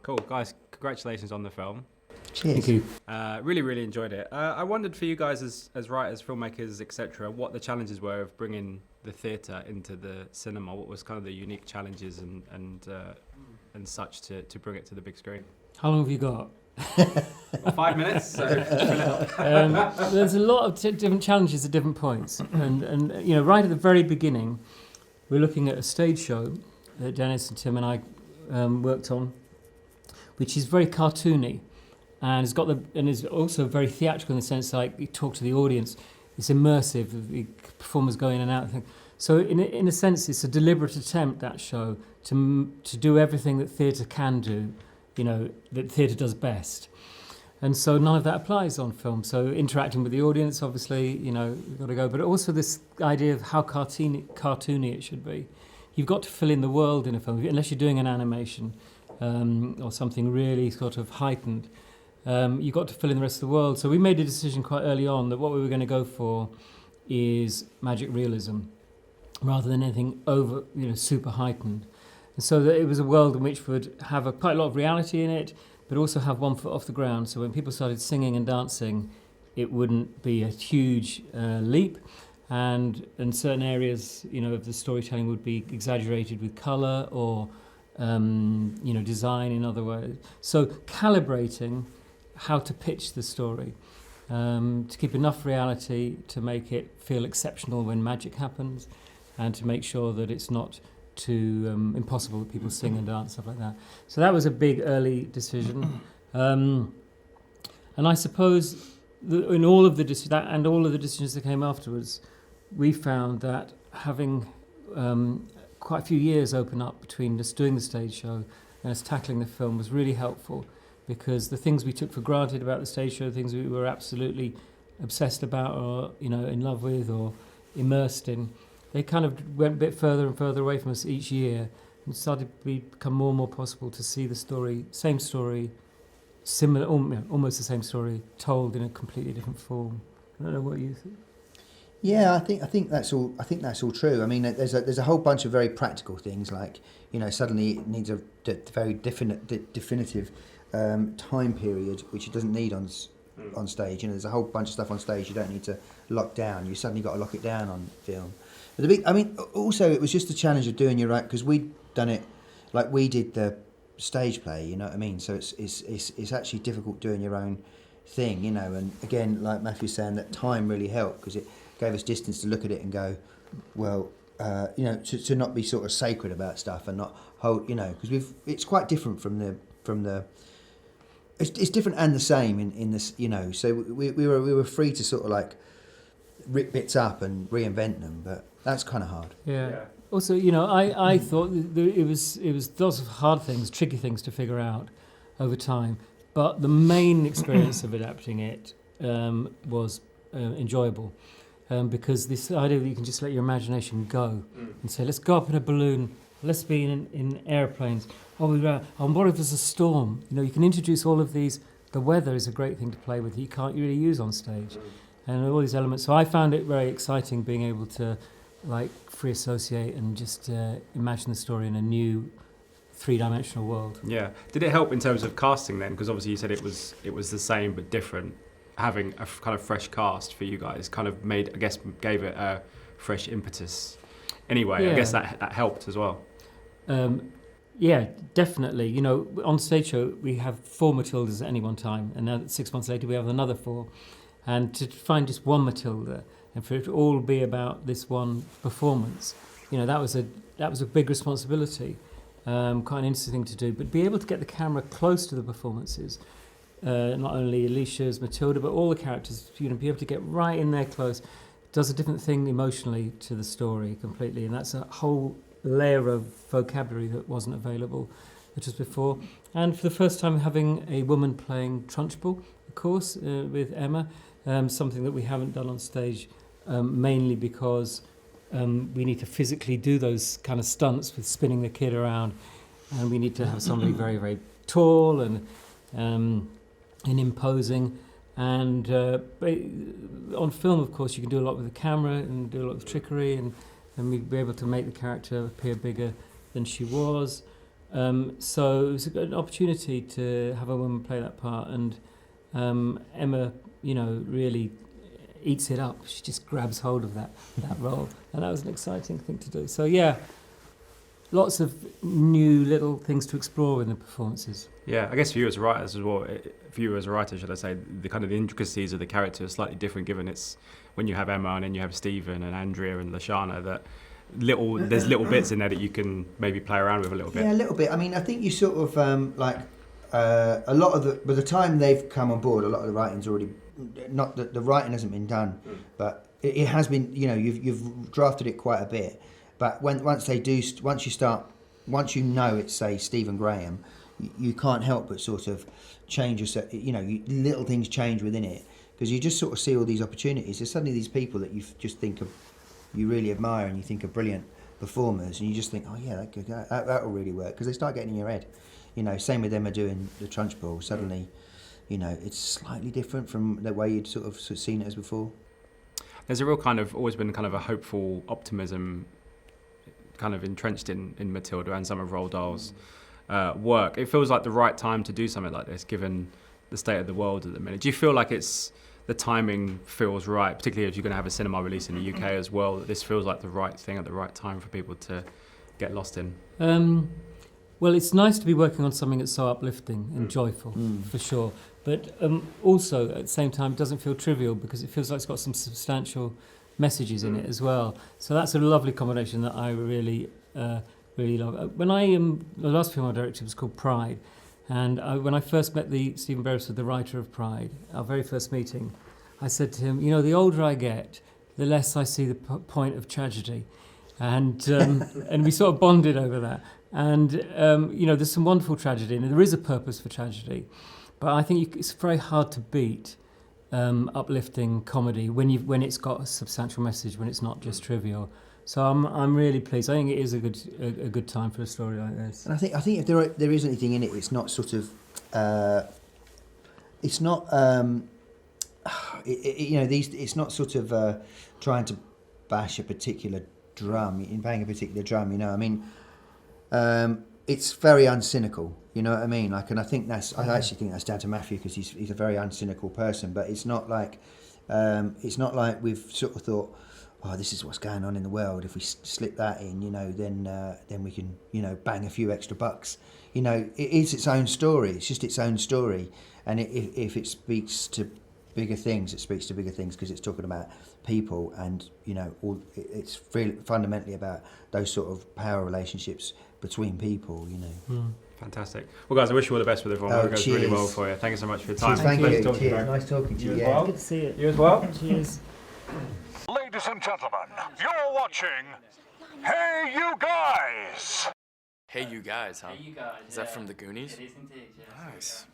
Cool, guys. Congratulations on the film. Cheers. Thank you. Really, really enjoyed it. I wondered for you guys as writers, filmmakers, etc., what the challenges were of bringing the theatre into the cinema. What was kind of the unique challenges and such to bring it to the big screen? How long have you got? 5 minutes. So There's a lot of different challenges at different points, and you know, right at the very beginning, we're looking at a stage show that Dennis and Tim and I worked on, which is very cartoony, and is also very theatrical in the sense like you talk to the audience. It's immersive. The performers go in and out. So in a sense, it's a deliberate attempt, that show, to do everything that theatre can do, you know, that theatre does best. And so none of that applies on film. So interacting with the audience, obviously, you know, you've got to go. But also this idea of how cartoony it should be. You've got to fill in the world in a film, unless you're doing an animation or something really sort of heightened. You've got to fill in the rest of the world. So we made a decision quite early on that what we were going to go for is magic realism, rather than anything over, you know, super heightened. And so that it was a world in which would have quite a lot of reality in it, but also have one foot off the ground. So when people started singing and dancing, it wouldn't be a huge leap. And certain areas, you know, of the storytelling would be exaggerated with colour or, you know, design in other ways. So calibrating how to pitch the story, to keep enough reality to make it feel exceptional when magic happens, and to make sure that it's not too impossible that people sing and dance, stuff like that. So that was a big early decision. And I suppose in all of the decisions that came afterwards, we found that having quite a few years open up between us doing the stage show and us tackling the film was really helpful, because the things we took for granted about the stage show, the things we were absolutely obsessed about or, you know, in love with or immersed in, they kind of went a bit further and further away from us each year, and started to become more and more possible to see the same story, similar, almost the same story, told in a completely different form. I don't know what you think. Yeah, I think that's all. I think that's all true. I mean, there's a whole bunch of very practical things, like, you know, suddenly it needs a very definitive time period, which it doesn't need on stage. You know, there's a whole bunch of stuff on stage you don't need to lock down. You suddenly got to lock it down on film. But also it was just the challenge of doing your own, because we'd done it like we did the stage play. You know what I mean? So it's actually difficult doing your own thing. You know, and again, like Matthew's saying, that time really helped, because it gave us distance to look at it and go, well, you know, to not be sort of sacred about stuff and not hold, you know, because it's quite different from the. It's different and the same in this, you know. So we were free to sort of like rip bits up and reinvent them, but that's kind of hard. Yeah. Also, you know, I thought it was lots of hard things, tricky things to figure out over time, but the main experience of adapting it was enjoyable, because this idea that you can just let your imagination go and say, let's go up in a balloon, let's be in airplanes. What if there's a storm? You know, you can introduce all of these. The weather is a great thing to play with. You can't really use on stage, and all these elements. So I found it very exciting being able to, like, free associate and just imagine the story in a new three-dimensional world. Yeah. Did it help in terms of casting then? Because obviously you said it was the same but different. Having a kind of fresh cast for you guys kind of gave it a fresh impetus. Anyway, yeah. I guess that helped as well. Yeah, definitely. You know, on stage show we have 4 Matildas at any one time, and now 6 months later we have another 4. And to find just one Matilda and for it to all be about this one performance, you know, that was a big responsibility, quite an interesting thing to do. But be able to get the camera close to the performances, not only Alisha's Matilda, but all the characters, you know, be able to get right in there close, does a different thing emotionally to the story completely, and that's a whole layer of vocabulary that wasn't available just before. And for the first time having a woman playing Trunchbull, of course, with Emma, something that we haven't done on stage, mainly because we need to physically do those kind of stunts with spinning the kid around, and we need to have somebody very, very tall and imposing. And on film, of course, you can do a lot with the camera and do a lot of trickery, and we'd be able to make the character appear bigger than she was. So it was an opportunity to have a woman play that part, and Emma, really eats it up. She just grabs hold of that role, and that was an exciting thing to do. So yeah, lots of new little things to explore in the performances. Yeah, I guess for you as writers as well, for you as a writer, should I say, the kind of the intricacies of the character are slightly different, given it's when you have Emma and then you have Stephen and Andrea and Lashana, that there's little bits in there that you can maybe play around with a little bit. Yeah, a little bit. I mean, I think you sort of a lot of by the time they've come on board, a lot of the writing's already, not that the writing hasn't been done, but it has been. You've drafted it quite a bit, but once you know it's, say, Stephen Graham, you can't help but sort of change little things change within it, because you just sort of see all these opportunities. There's suddenly these people that you just think of, you really admire and you think are brilliant performers, and you just think, oh yeah, that'll really work, because they start getting in your head. Same with Emma doing the Trunchbull. Suddenly, it's slightly different from the way you'd sort of seen it as before. There's a real always been kind of a hopeful optimism kind of entrenched in Matilda and some of Roald Dahl's work. It feels like the right time to do something like this, given the state of the world at the minute. Do you feel like the timing feels right, particularly if you're going to have a cinema release in the UK as well, that this feels like the right thing at the right time for people to get lost in? Well, it's nice to be working on something that's so uplifting and joyful, for sure. But also, at the same time, it doesn't feel trivial, because it feels like it's got some substantial messages in it as well. So that's a lovely combination that I really love. When the last film I directed was called Pride, and when I first met Stephen Beresford, the writer of Pride, our very first meeting, I said to him, the older I get, the less I see the point of tragedy. And and we sort of bonded over that. And, there's some wonderful tragedy, and there is a purpose for tragedy. But I think it's very hard to beat uplifting comedy when it's got a substantial message, when it's not just trivial. So I'm really pleased. I think it is a good time for a story like this. And I think if there is anything in it, it's not sort of, it's not, it's not sort of trying to bash a particular drum, bang a particular drum. I mean, it's very uncynical. You know what I mean? And I actually think that's down to Matthew, because he's a very uncynical person. But it's not like we've sort of thought, oh, this is what's going on in the world. If we slip that in, then we can, bang a few extra bucks. It is its own story. It's just its own story. And if it speaks to bigger things, it speaks to bigger things, because it's talking about people, and it's really fundamentally about those sort of power relationships between people. Fantastic. Well, guys, I wish you all the best with everyone. It goes really well for you. Thank you so much for your time. Thank you. Cheers. Nice talking to you. You as well. Good to see you. You as well. Cheers. Ladies and gentlemen, you're watching Hey You Guys! Hey You Guys, huh? Hey, you guys. Is that from the Goonies? It is indeed, yes. Nice.